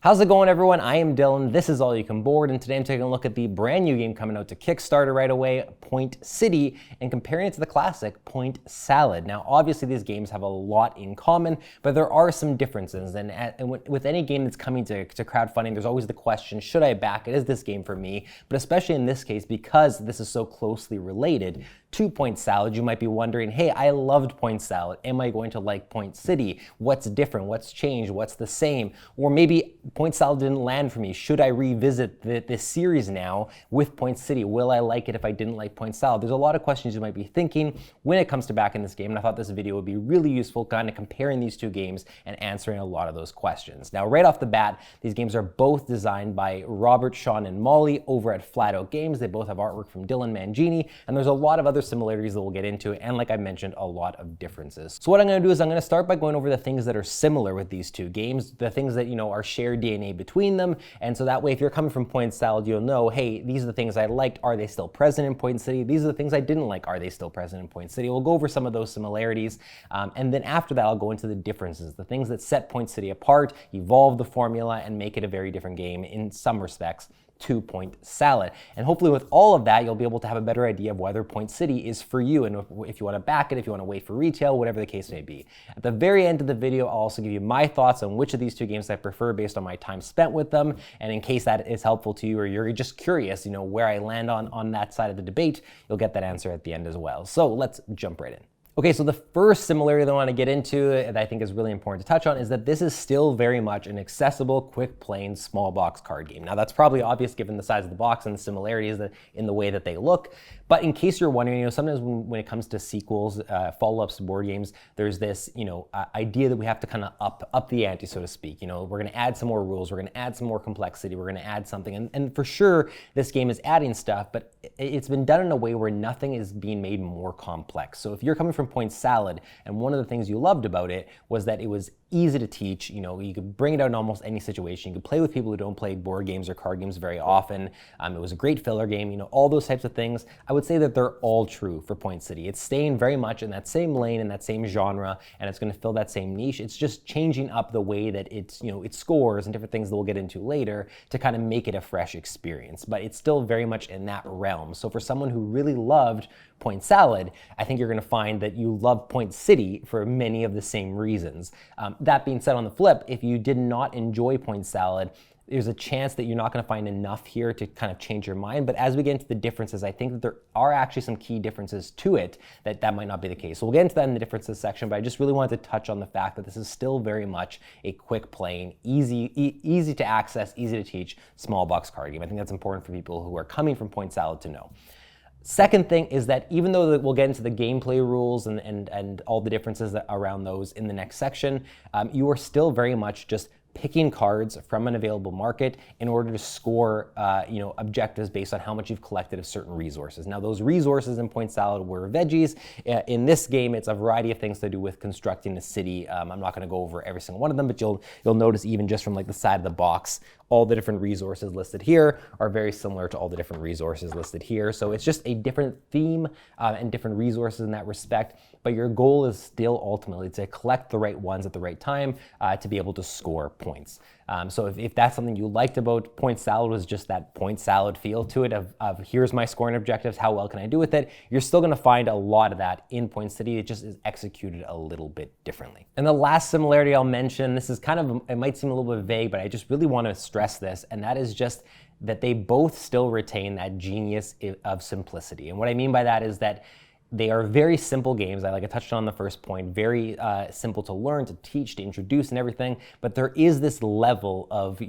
How's it going, everyone? I am Dylan. This is All You Can Board, and today I'm taking a look at the brand new game coming out to Kickstarter right away, Point City, and comparing it to the classic Point Salad. Now, obviously, these games have a lot in common, but there are some differences. And with any game that's coming to crowdfunding, there's always the question, should I back it? Is this game for me? But especially in this case, because this is so closely related to Point Salad, you might be wondering, hey, I loved Point Salad. Am I going to like Point City? What's different? What's changed? What's the same? Or maybe Point Salad didn't land for me. Should I revisit this series now with Point City? Will I like it if I didn't like Point Salad? There's a lot of questions you might be thinking when it comes to backing this game, and I thought this video would be really useful kind of comparing these two games and answering a lot of those questions. Now, right off the bat, these games are both designed by Robert, Sean, and Molly over at Flat Out Games. They both have artwork from Dylann Mangini, and there's a lot of other similarities that we'll get into, and like I mentioned, a lot of differences. So what I'm going to do is I'm going to start by going over the things that are similar with these two games, the things that, are shared DNA between them, and so that way if you're coming from Point Salad, you'll know, hey, these are the things I liked, are they still present in Point City? These are the things I didn't like, are they still present in Point City? We'll go over some of those similarities, and then after that I'll go into the differences, the things that set Point City apart, evolve the formula, and make it a very different game in some respects to Point Salad. And hopefully with all of that, you'll be able to have a better idea of whether Point City is for you, and if you want to back it, if you want to wait for retail, whatever the case may be. At the very end of the video, I'll also give you my thoughts on which of these two games I prefer based on my time spent with them, and in case that is helpful to you or you're just curious, where I land on that side of the debate, you'll get that answer at the end as well. So let's jump right in. Okay, so the first similarity that I want to get into that I think is really important to touch on is that this is still very much an accessible, quick, plain, small box card game. Now that's probably obvious given the size of the box and the similarities in the way that they look, but in case you're wondering, sometimes when it comes to sequels, follow-ups to board games, there's this, idea that we have to kind of up the ante, so to speak. We're going to add some more rules, we're going to add some more complexity, we're going to add something, and for sure, this game is adding stuff, but it's been done in a way where nothing is being made more complex. So if you're coming from Point Salad, and one of the things you loved about it was that it was easy to teach. You could bring it out in almost any situation. You could play with people who don't play board games or card games very often. It was a great filler game, all those types of things. I would say that they're all true for Point City. It's staying very much in that same lane, in that same genre, and it's going to fill that same niche. It's just changing up the way that it scores and different things that we'll get into later to kind of make it a fresh experience. But it's still very much in that realm. So for someone who really loved Point Salad, I think you're going to find that you love Point City for many of the same reasons. That being said, on the flip, if you did not enjoy Point Salad, there's a chance that you're not going to find enough here to kind of change your mind. But as we get into the differences, I think that there are actually some key differences to it that might not be the case. So we'll get into that in the differences section, but I just really wanted to touch on the fact that this is still very much a quick playing, easy to access, easy to teach, small box card game. I think that's important for people who are coming from Point Salad to know. Second thing is that even though we'll get into the gameplay rules and all the differences around those in the next section, you are still very much just picking cards from an available market in order to score objectives based on how much you've collected of certain resources. Now those resources in Point Salad were veggies. In this game, it's a variety of things to do with constructing a city. I'm not going to go over every single one of them, but you'll notice even just from like the side of the box, all the different resources listed here are very similar to all the different resources listed here. So it's just a different theme and different resources in that respect, but your goal is still ultimately to collect the right ones at the right time to be able to score points. So if that's something you liked about Point Salad, was just that Point Salad feel to it of here's my scoring objectives, how well can I do with it, you're still going to find a lot of that in Point City. It just is executed a little bit differently. And the last similarity I'll mention, this is kind of, it might seem a little bit vague, but I just really want to stress this, and that is just that they both still retain that genius of simplicity. And what I mean by that is that they are very simple games. Like I touched on the first point, very simple to learn, to teach, to introduce and everything, but there is this level of,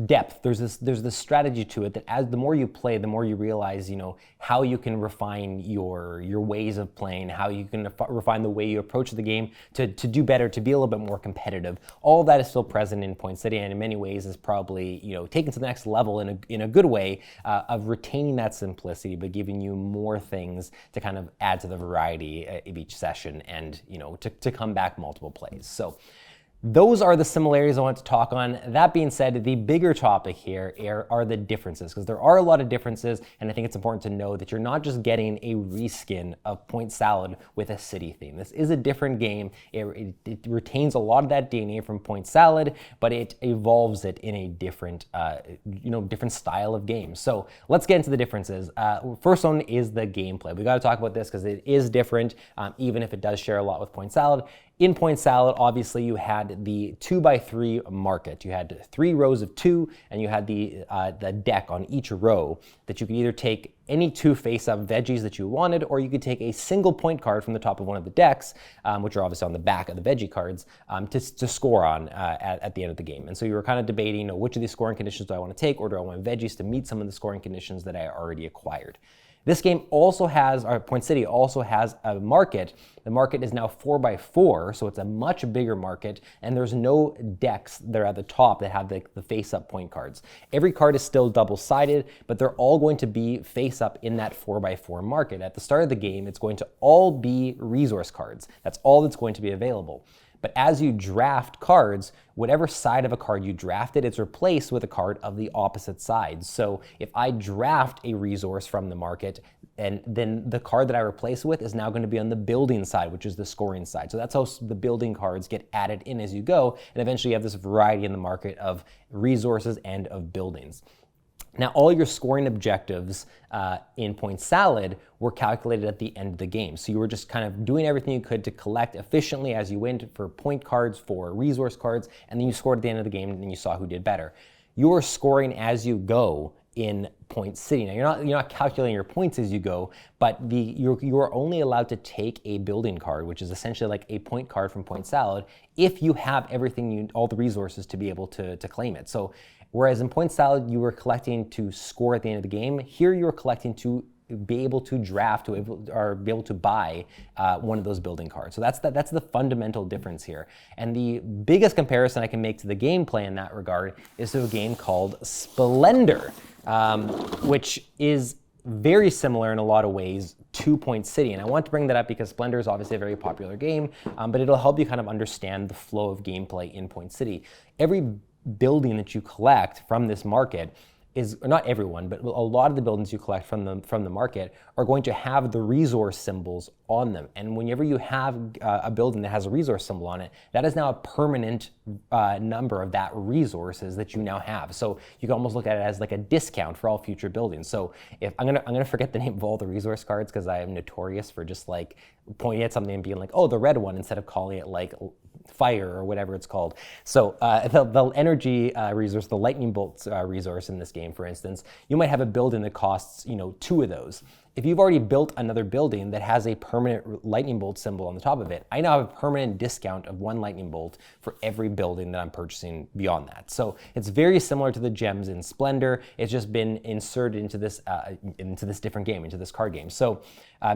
depth. There's this strategy to it that as the more you play, the more you realize, how you can refine your ways of playing, how you can refine the way you approach the game to do better, to be a little bit more competitive. All of that is still present in Point City, and in many ways is probably, taken to the next level in a good way of retaining that simplicity, but giving you more things to kind of add to the variety of each session and, to come back multiple plays. So Those are the similarities I want to talk on. That being said, the bigger topic here are the differences, because there are a lot of differences, and I think it's important to know that you're not just getting a reskin of Point Salad with a city theme. This is a different game. It retains a lot of that DNA from Point Salad, but it evolves it in a different, different style of game. So let's get into the differences. First one is the gameplay. We got to talk about this because it is different, even if it does share a lot with Point Salad. In Point Salad, obviously, you had the 2x3 market. You had 3 rows of 2, and you had the deck on each row that you could either take any 2 face-up veggies that you wanted, or you could take a single point card from the top of one of the decks, which are obviously on the back of the veggie cards, to score on at the end of the game. And so you were kind of debating, which of these scoring conditions do I want to take, or do I want veggies to meet some of the scoring conditions that I already acquired? This game also has, or Point City also has a market. The market is now 4x4, so it's a much bigger market, and there's no decks that are at the top that have the face-up point cards. Every card is still double-sided, but they're all going to be face-up in that 4x4 market. At the start of the game, it's going to all be resource cards. That's all that's going to be available. But as you draft cards, whatever side of a card you drafted, it's replaced with a card of the opposite side. So if I draft a resource from the market, and then the card that I replace with is now going to be on the building side, which is the scoring side. So that's how the building cards get added in as you go, and eventually you have this variety in the market of resources and of buildings. Now, all your scoring objectives in Point Salad were calculated at the end of the game. So you were just kind of doing everything you could to collect efficiently as you went for point cards, for resource cards, and then you scored at the end of the game, and then you saw who did better. You were scoring as you go in Point City. Now, you're not calculating your points as you go, but you're only allowed to take a building card, which is essentially like a point card from Point Salad, if you have everything, all the resources to be able to claim it. So whereas in Point Salad, you were collecting to score at the end of the game, here you're collecting to be able to draft or be able to buy one of those building cards. So that's the fundamental difference here. And the biggest comparison I can make to the gameplay in that regard is to a game called Splendor, which is very similar in a lot of ways to Point City. And I want to bring that up because Splendor is obviously a very popular game, but it'll help you kind of understand the flow of gameplay in Point City. Every building that you collect from this market is, not everyone, but a lot of the buildings you collect from the market are going to have the resource symbols on them. And whenever you have a building that has a resource symbol on it, that is now a permanent number of that resources that you now have. So you can almost look at it as like a discount for all future buildings. So if I'm gonna forget the name of all the resource cards because I am notorious for just like pointing at something and being like, oh, the red one, instead of calling it like fire or whatever it's called. So the energy resource, the lightning bolt resource in this game, for instance, you might have a building that costs 2 of those. If you've already built another building that has a permanent lightning bolt symbol on the top of it, I now have a permanent discount of 1 lightning bolt for every building that I'm purchasing beyond that. So it's very similar to the gems in Splendor. It's just been inserted into this different game, into this card game. So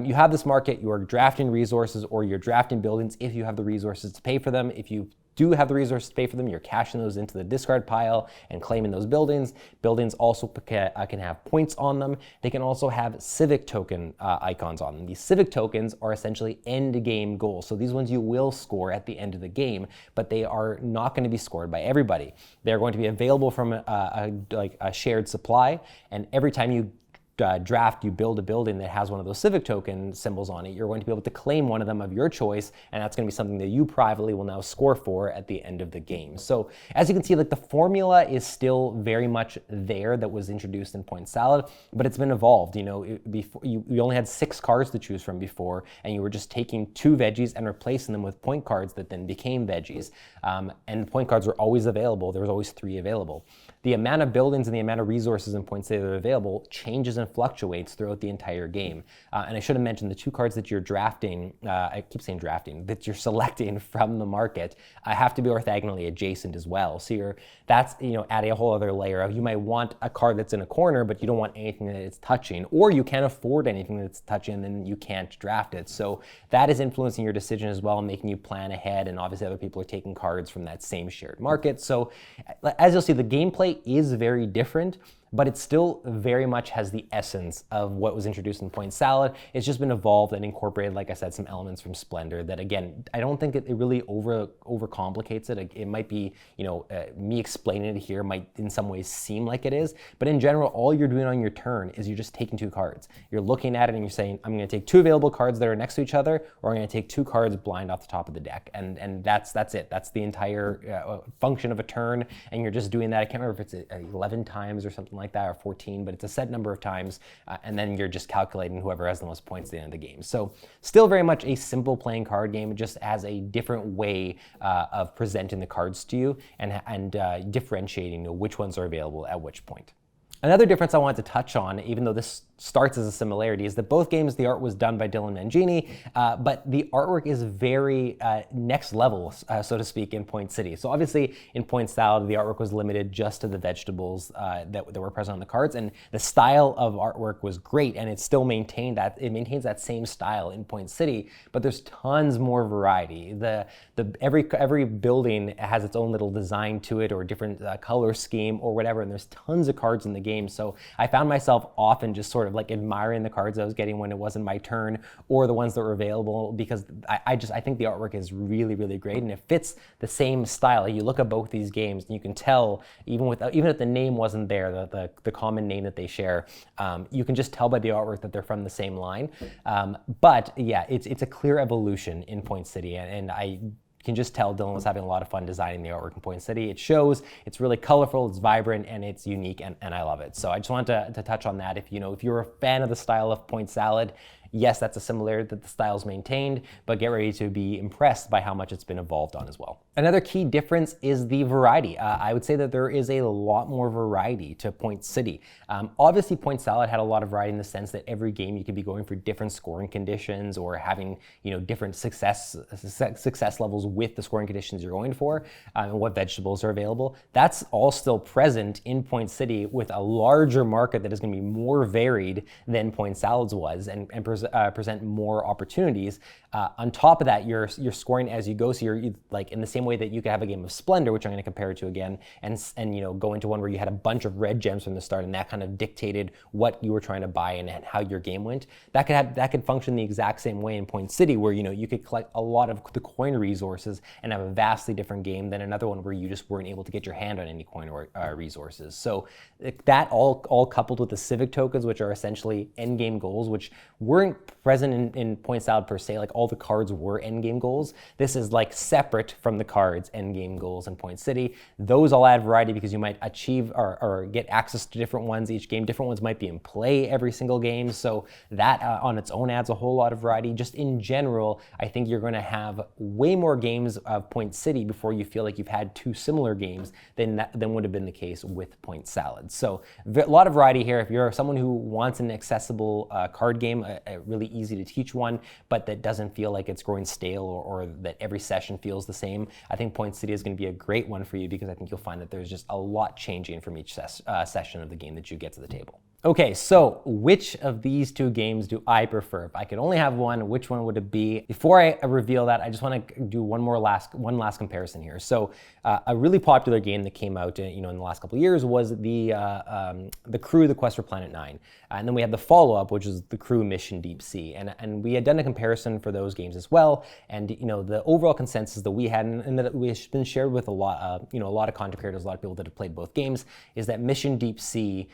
you have this market, you're drafting resources or you're drafting buildings if you have the resources to pay for them. If you do have the resources to pay for them, you're cashing those into the discard pile and claiming those buildings. Buildings also can have points on them. They can also have civic token icons on them. These civic tokens are essentially end game goals. So these ones you will score at the end of the game, but they are not going to be scored by everybody. They're going to be available from a shared supply, and every time you draft, you build a building that has one of those civic token symbols on it, you're going to be able to claim one of them of your choice, and that's going to be something that you privately will now score for at the end of the game. So as you can see, like the formula is still very much there that was introduced in Point Salad, but it's been evolved. Before you only had 6 cards to choose from before, and you were just taking 2 veggies and replacing them with point cards that then became veggies. And point cards were always available. There was always 3 available. The amount of buildings and the amount of resources in Point City that are available changes and fluctuates throughout the entire game. And I should have mentioned the 2 cards that you're drafting, I keep saying drafting, that you're selecting from the market have to be orthogonally adjacent as well. So that's adding a whole other layer of, you might want a card that's in a corner, but you don't want anything that it's touching, or you can't afford anything that's touching, and then you can't draft it. So that is influencing your decision as well, making you plan ahead, and obviously other people are taking cards from that same shared market. So as you'll see, the gameplay is very different, but it still very much has the essence of what was introduced in point salad. It's just been evolved and incorporated, like I said, some elements from Splendor that, again, I don't think it really overcomplicates it. It might be, me explaining it here might in some ways seem like it is, but in general, all you're doing on your turn is you're just taking 2 cards. You're looking at it and you're saying, I'm going to take 2 available cards that are next to each other, or I'm going to take 2 cards blind off the top of the deck, and that's it. That's the entire function of a turn, and you're just doing that. I can't remember if it's 11 times or something like that, or 14, but it's a set number of times, and then you're just calculating whoever has the most points at the end of the game. So still very much a simple playing card game, just as a different way of presenting the cards to you and differentiating which ones are available at which point. Another difference I wanted to touch on, even though this starts as a similarity, is that both games, the art was done by Dylann Mangini, but the artwork is very next level, so to speak, in Point City. So obviously in Point Salad, the artwork was limited just to the vegetables that were present on the cards, and the style of artwork was great, and it still maintains that same style in Point City, but there's tons more variety. Every building has its own little design to it, or different color scheme or whatever, and there's tons of cards in the game. So I found myself often just sort of like admiring the cards I was getting when it wasn't my turn, or the ones that were available, because I think the artwork is really, really great, and it fits the same style. You look at both these games and you can tell, even if the name wasn't there, the common name that they share, you can just tell by the artwork that they're from the same line. But yeah, it's a clear evolution in Point City, and I can just tell Dylann was having a lot of fun designing the artwork in Point City. It shows, it's really colorful, it's vibrant, and it's unique, and I love it. So I just wanted to touch on that. If you're a fan of the style of Point Salad, yes, that's a similarity that the style's maintained, but get ready to be impressed by how much it's been evolved on as well. Another key difference is the variety. I would say that there is a lot more variety to Point City. Obviously, Point Salad had a lot of variety in the sense that every game you could be going for different scoring conditions, or having different success levels with the scoring conditions you're going for, and what vegetables are available. That's all still present in Point City, with a larger market that is going to be more varied than Point Salad's was, and present more opportunities. On top of that, you're scoring as you go, so you're like in the same way that you could have a game of Splendor, which I'm going to compare it to again, and go into one where you had a bunch of red gems from the start, and that kind of dictated what you were trying to buy and how your game went. That could function the exact same way in Point City, where you could collect a lot of the coin resources and have a vastly different game than another one where you just weren't able to get your hand on any coin or resources. So that all coupled with the civic tokens, which are essentially end game goals, which weren't present in Point Salad per se. Like, all the cards were end game goals. This is like separate from the cards end game goals in Point City. Those all add variety because you might achieve or get access to different ones each game. Different ones might be in play every single game. So that on its own adds a whole lot of variety. Just in general, I think you're going to have way more games of Point City before you feel like you've had 2 similar games than would have been the case with Point Salad. So a lot of variety here. If you're someone who wants an accessible card game, a really easy to teach one, but that doesn't feel like it's growing stale, or that every session feels the same, I think Point City is going to be a great one for you, because I think you'll find that there's just a lot changing from each session of the game that you get to the table. Okay, so which of these 2 games do I prefer? If I could only have one, which one would it be? Before I reveal that, I just want to do one last comparison here. So a really popular game that came out in the last couple of years was the Crew, The Quest for Planet 9. And then we had the follow-up, which is the Crew Mission Deep Sea. And we had done a comparison for those games as well. And the overall consensus that we had, and that we've been shared with a lot of content creators, a lot of people that have played both games, is that Mission Deep Sea,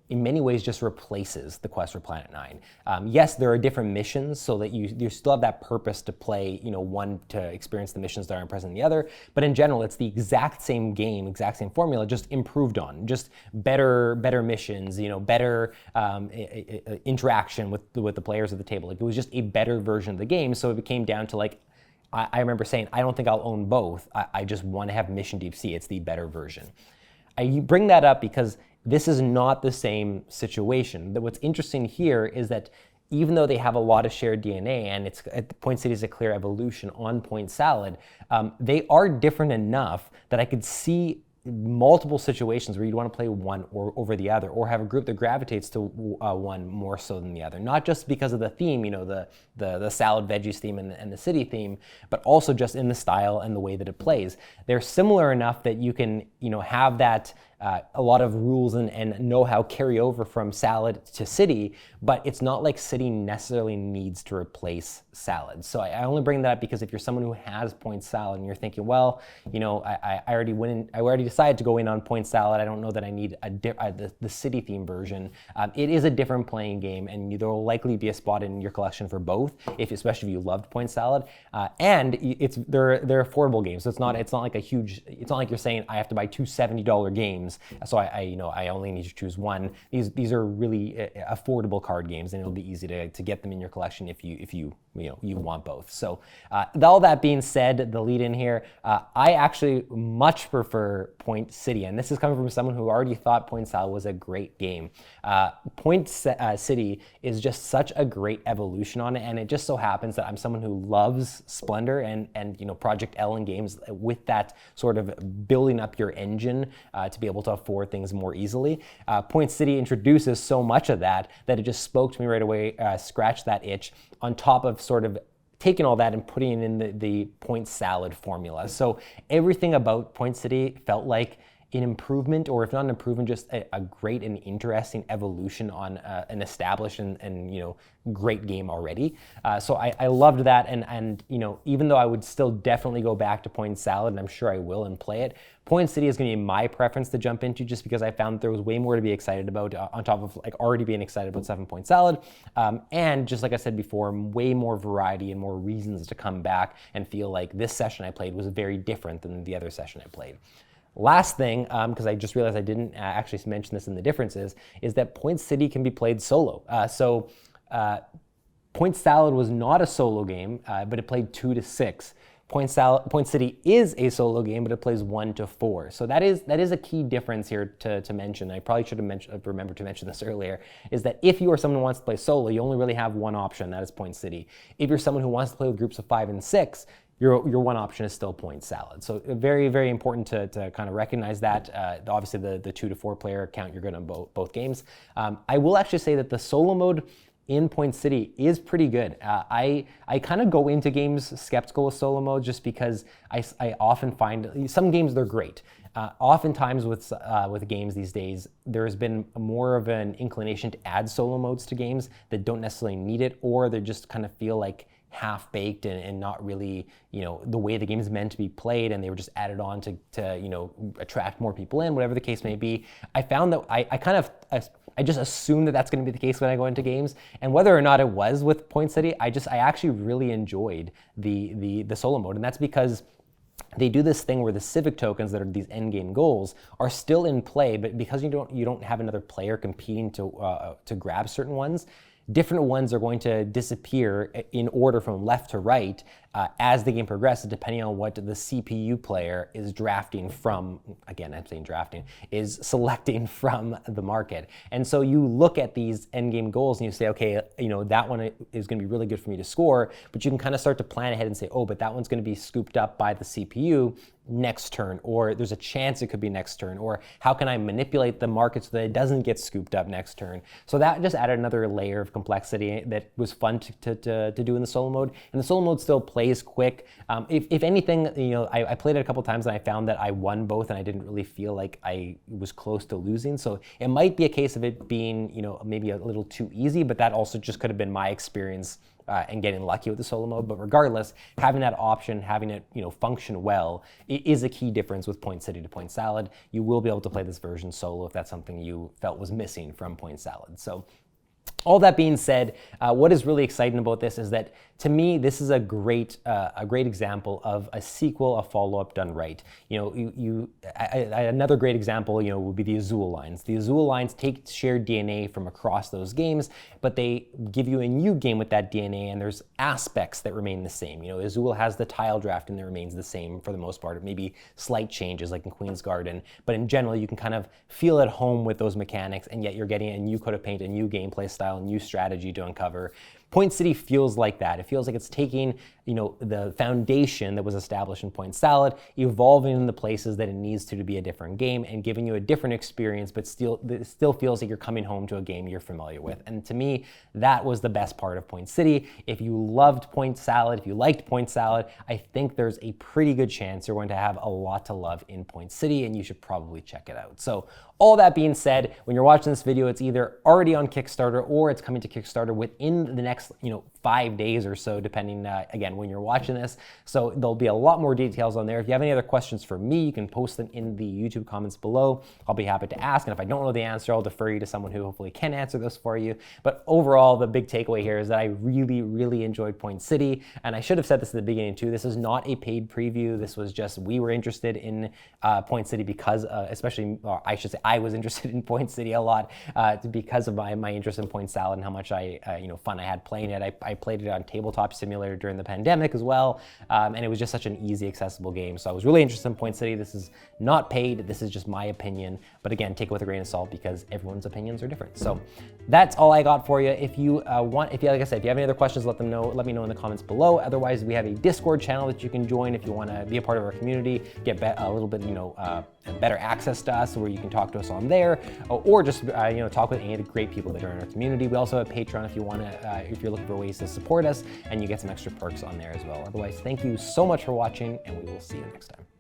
in many ways just replaces the Quest for Planet 9. Yes, there are different missions, so that you still have that purpose to play, one to experience the missions that aren't present in the other, but in general, it's the exact same game, exact same formula, just improved on, just better missions, better interaction with the players at the table. Like, it was just a better version of the game, so it came down to, like, I remember saying, I don't think I'll own both. I just want to have Mission Deep Sea. It's the better version. I bring that up because this is not the same situation. What's interesting here is that even though they have a lot of shared DNA, and Point City is a clear evolution on Point Salad, they are different enough that I could see multiple situations where you'd want to play one over the other, or have a group that gravitates to one more so than the other. Not just because of the theme, the salad veggies theme and the city theme, but also just in the style and the way that it plays. They're similar enough that you can have that a lot of rules and know-how carry over from Salad to City, but it's not like City necessarily needs to replace Salad. So I only bring that up because if you're someone who has Point Salad and you're thinking, well, I already decided to go in on Point Salad. I don't know that I need the City theme version. It is a different playing game, and there will likely be a spot in your collection for both, especially if you loved Point Salad. And they're affordable games, so it's not like you're saying I have to buy two $70 games, so I only need to choose one. These are really affordable card games, and it'll be easy to get them in your collection if you want both. So all that being said, the lead in here, I actually much prefer Point City, and this is coming from someone who already thought Point Salad was a great game. Point City is just such a great evolution on it, and it just so happens that I'm someone who loves Splendor and Project L in games with that sort of building up your engine to be able to afford things more easily. Point City introduces so much of that it just spoke to me right away, scratched that itch, on top of sort of taking all that and putting it in the Point Salad formula. So everything about Point City felt like an improvement, or if not an improvement, just a great and interesting evolution on an established and great game already. So I loved that, and even though I would still definitely go back to Point Salad, and I'm sure I will and play it, Point City is going to be my preference to jump into, just because I found there was way more to be excited about on top of already being excited about 7 Point Salad, and just like I said before, way more variety and more reasons to come back and feel like this session I played was very different than the other session I played. Last thing, because I just realized I didn't actually mention this in the differences, is that Point City can be played solo. Point Salad was not a solo game, but it played 2 to 6. Point City is a solo game, but it plays 1 to 4. So that is a key difference here to mention. I probably should have remembered to mention this earlier, is that if you are someone who wants to play solo, you only really have one option, that is Point City. If you're someone who wants to play with groups of 5 and 6, your one option is still Point Salad. So very, very important to kind of recognize that. Obviously, the 2 to 4 player count, you're good on both games. I will actually say that the solo mode in Point City is pretty good. I kind of go into games skeptical with solo mode, just because I often find some games they're great. Oftentimes with games these days, there's been more of an inclination to add solo modes to games that don't necessarily need it, or they just kind of feel like half-baked and not really, the way the game is meant to be played, and they were just added on to attract more people in, whatever the case may be. I found that I just assume that that's going to be the case when I go into games, and whether or not it was with Point City, I actually really enjoyed the solo mode, and that's because they do this thing where the civic tokens that are these endgame goals are still in play, but because you don't have another player competing to grab certain ones, different ones are going to disappear in order from left to right as the game progresses, depending on what the CPU player is drafting from. Again, I'm saying drafting, is selecting from the market. And so you look at these endgame goals and you say, okay, that one is going to be really good for me to score, but you can kind of start to plan ahead and say, oh, but that one's going to be scooped up by the CPU next turn, or there's a chance it could be next turn, or how can I manipulate the market so that it doesn't get scooped up next turn. So that just added another layer of complexity that was fun to do in the solo mode. And the solo mode still plays quick. If anything, I played it a couple times and I found that I won both, and I didn't really feel like I was close to losing. So it might be a case of it being maybe a little too easy, but that also just could have been my experience and getting lucky with the solo mode. But regardless, having that option, having it function well, it is a key difference with Point City to Point Salad. You will be able to play this version solo if that's something you felt was missing from Point Salad. So all that being said, what is really exciting about this is that, to me, this is a great example of a sequel, a follow-up done right. Another great example, would be the Azul lines. The Azul lines take shared DNA from across those games, but they give you a new game with that DNA, and there's aspects that remain the same. Azul has the tile drafting that remains the same for the most part, maybe slight changes like in Queen's Garden, but in general, you can kind of feel at home with those mechanics, and yet you're getting a new coat of paint, a new gameplay style, a new strategy to uncover. Point City feels like that. It feels like it's taking the foundation that was established in Point Salad, evolving in the places that it needs to be a different game and giving you a different experience, but it still feels like you're coming home to a game you're familiar with. And to me, that was the best part of Point City. If you loved Point Salad, if you liked Point Salad, I think there's a pretty good chance you're going to have a lot to love in Point City, and you should probably check it out. So all that being said, when you're watching this video, it's either already on Kickstarter or it's coming to Kickstarter within the next 5 days or so, depending, again, when you're watching this. So there'll be a lot more details on there. If you have any other questions for me, you can post them in the YouTube comments below. I'll be happy to ask. And if I don't know the answer, I'll defer you to someone who hopefully can answer this for you. But overall, the big takeaway here is that I really, really enjoyed Point City. And I should have said this at the beginning too. This is not a paid preview. This was just, we were interested in Point City because, especially, I should say, I was interested in Point City a lot because of my interest in Point Salad and how much fun I had playing it. I played it on Tabletop Simulator during the pandemic as well, and it was just such an easy, accessible game. So I was really interested in Point City. This is not paid. This is just my opinion. But again, take it with a grain of salt because everyone's opinions are different. So that's all I got for you. If you like I said, if you have any other questions, let me know in the comments below. Otherwise, we have a Discord channel that you can join if you want to be a part of our community, get a little bit, better access to us, where you can talk to us on there, or just talk with any of the great people that are in our community. We also have Patreon if you want to, if you're looking for ways to support us, and you get some extra perks on there as well. Otherwise, thank you so much for watching, and we will see you next time.